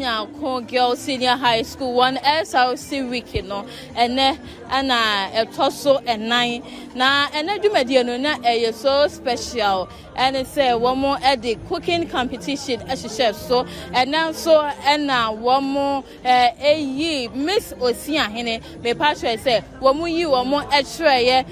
Nyarko Girls Senior High School one SRC week no ene ana etoso ennan na ene dwumadie no na so special and say one more at the cooking competition SHS so and now so and now one more Miss Osiahene me pastor say one more you one more extra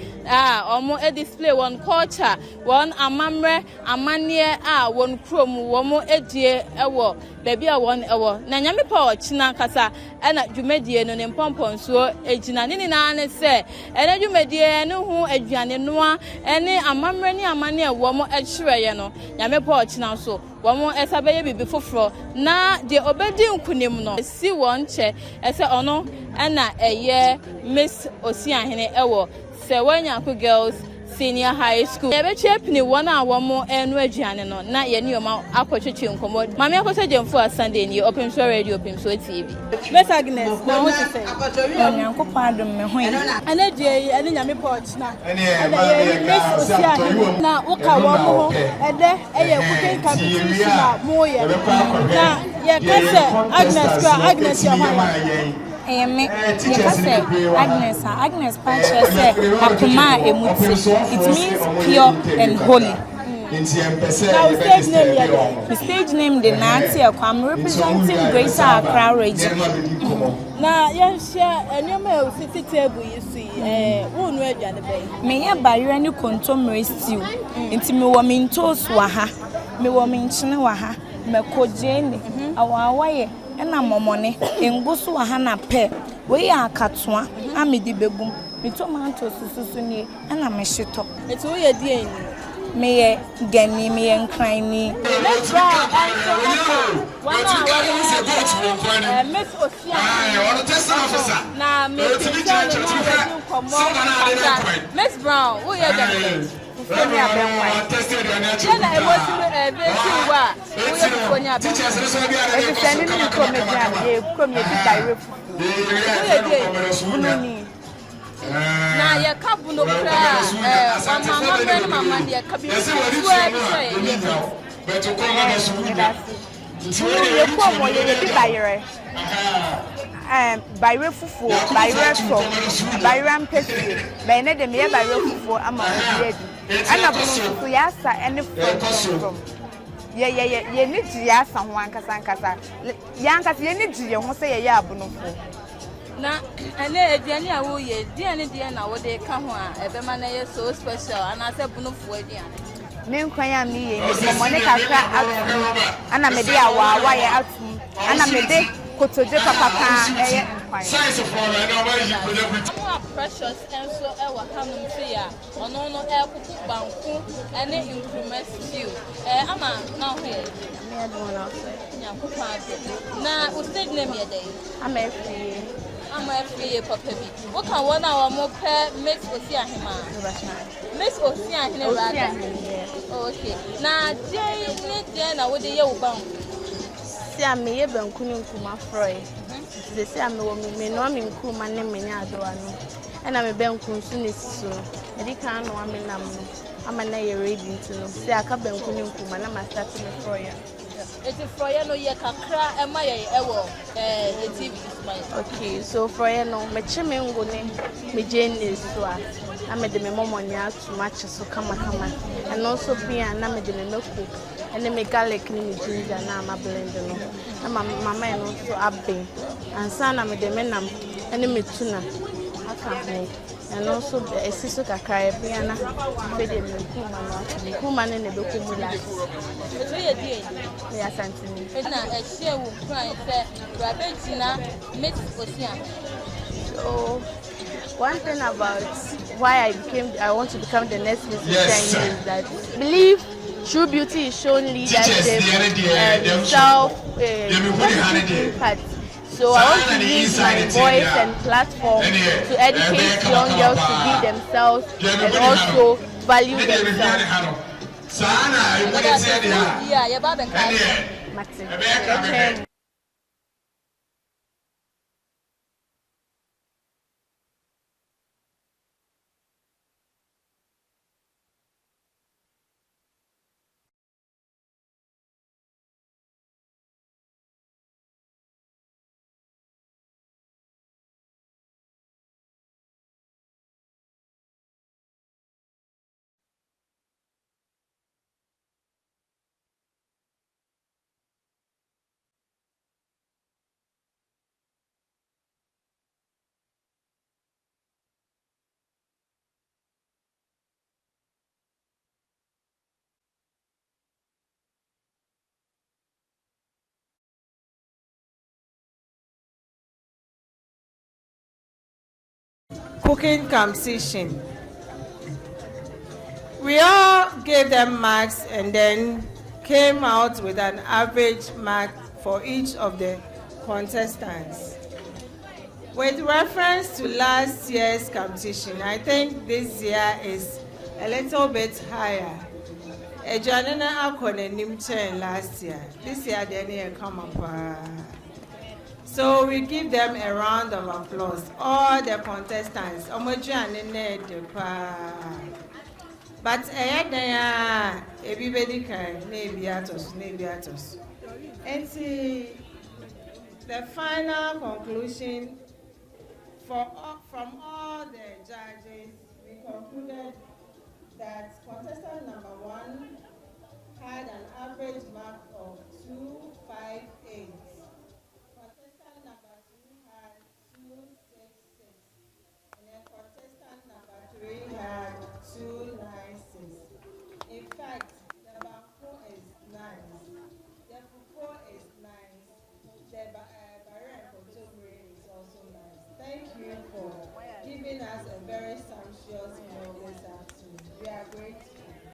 one more display one culture one amamre amanie one chrome one more edie ewo baby one ewo na nyame pa ochina kasa na dwumadie no ne Opemsuo ejina ni na ne se ene dwumadie no hu aduane noa ene amamre ni amane wo mo ehweye no nyame pa ochina so wo mo esabeye bibi foforo na de obedi nkunim no si won che ese ono na eye Miss Osiahene ewo Serwaa Nyarko Girls Senior High School. Ebe chepni wona awomo enu aduane no na ye ni oma akotwetwe nkomo. Mama akoso jemfo Sunday ni Opemsuo Radio Opemsuo TV. Miss Agnes, na what you say? Nyanko padum me ho. Ana die ene nyame porch na. Miss Osiahene na woka wo ho ede eye cooking competition na moye. Na ye kase Agnes ya hwan. Me Agnes Pancha said Akuma emuti. It means pure and holy. Now The stage name the Nati I'm representing Greater Accra region. Now yes share anyama city table you see who no aduane bay. Me ya barrier ni kontomre stew. Nti me wo me ntos wa ha. Me wo me nchene wa ha. Me kojeni awawaye ena momone engusu wa ha na pe we ya akatoa amedi begum me tomato sususu ni ena me hyeto eti wo ye die ni me ye gani me ye nkran ni let's go Miss Osiahene na me Miss Brown who ye gani Femi abenwa. Jena ewoti beti wa. Uye Femi abenwa. Eti send ni comedy am comedy direct. Uye dey bununi. Na ye ka bunu kra mama dey ka bi so beto ko ma na su bi. Ye ko mo ye bi bayre. Bayre fufu, bayre so, bayre ampesi. Be na de me bayre fufu ama ready. Ana bunu ya sa any from ye ni ji ya sa ho ankasa ya ankasa ye ni ji ye ho se ye abunu fo na ene aduane a wo ye diane de na wo de ka ho a ebe ma na ye so special ana se bunu fo aduane me nkwan ya mi ye ni mo ne kakra ana me de awa ye atum ana me de kotoje papa eye nkwan science for na no ba yi project precious and so e wa hanum se ya ono no e kuku banku ene increment stew ama na ho ye me do na so nyanko pa na o stage name ye dey ama free papa bi wo kan wona wa mo pe Miss Osiahene Miss Osiahene rather okay na dey na wo dey ye wo banku si ame ye banku ni nkuma froy si ame wo me no ame nkuma ne me nya ado ano na me banku nsu ne siso e di kan no ame nam no ama na ye ready ntino si aka banku ni nkuma na ma start me froy eti froy no ye kakra e ma ye ewo the TV smile okay so froy no me chime ngo ne me jene so a na me de me momonya too much so kama and also bia na me de me meko and me garlic ni ginger na ma blend no na mama no so abbe ansa na me de me nam and me tuna aka ho and also esiso kakra bia na be de me kuma ne be ko mu last so ye die ya santini na e share wo kran se rabetina Miss Osiahene. So one thing about why I want to become the next Miss Osiahene is that I believe true beauty is shown leadership and self impact. So I want to use my voice and platform to educate young girls to be themselves and also value themselves. Martin. cooking competition. We all gave them marks and then came out with an average mark for each of the contestants. With reference to last year's competition, I think this year is a little bit higher. Ejanena akone nimchen last year. This year they didn't come up. So we give them a round of applause. All the contestants. But everybody can maybe atos. And see the final conclusion from all the judges, we concluded that contestant number 1 had an average mark of 258.